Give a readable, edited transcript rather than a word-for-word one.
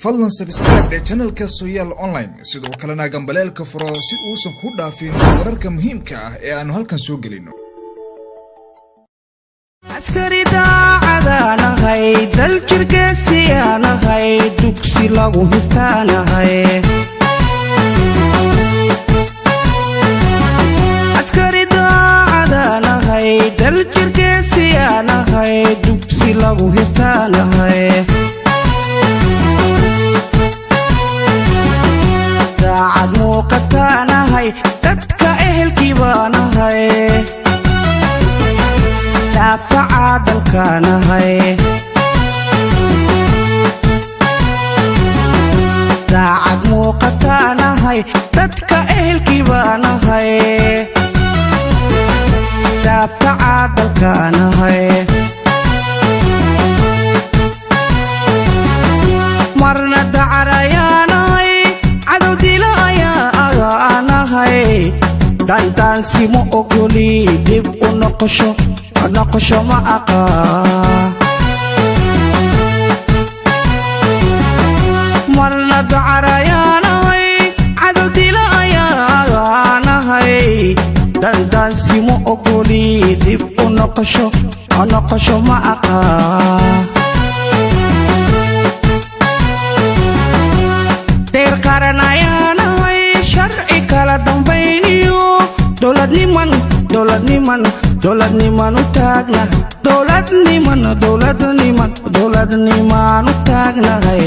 fadlan subscribe channelka Sooyaal Online sidoo kalena gambaleelka furo si uusan ku dhaafin wararka muhiimka ah ee aanu halkan soo gelino. askari daacadanahay dal jirgeesiyaanahay dugsi lagu hitaanahay askari daacadanahay dal jirgeesiyaanahay dugsi lagu hitaanahay daacad muuqataanahay dadka ehelkii baanahay daafaca dalkaanahay daacad muuqataanahay dadka ehelkii baanahay daafaca dalkaanahay marna dacarayaanahay cadow dila ayaa agaanahay dantaansi ma ogoli dib u noqosho ma aqaa marna dacarayaanahay cadow dila ayaa agaanahay dantaansi ma ogoli dib u noqosho ma aqaa deer qaranayaanahay sharci kala dambayniyo dowladniman u taagna dowladniman u taagnahay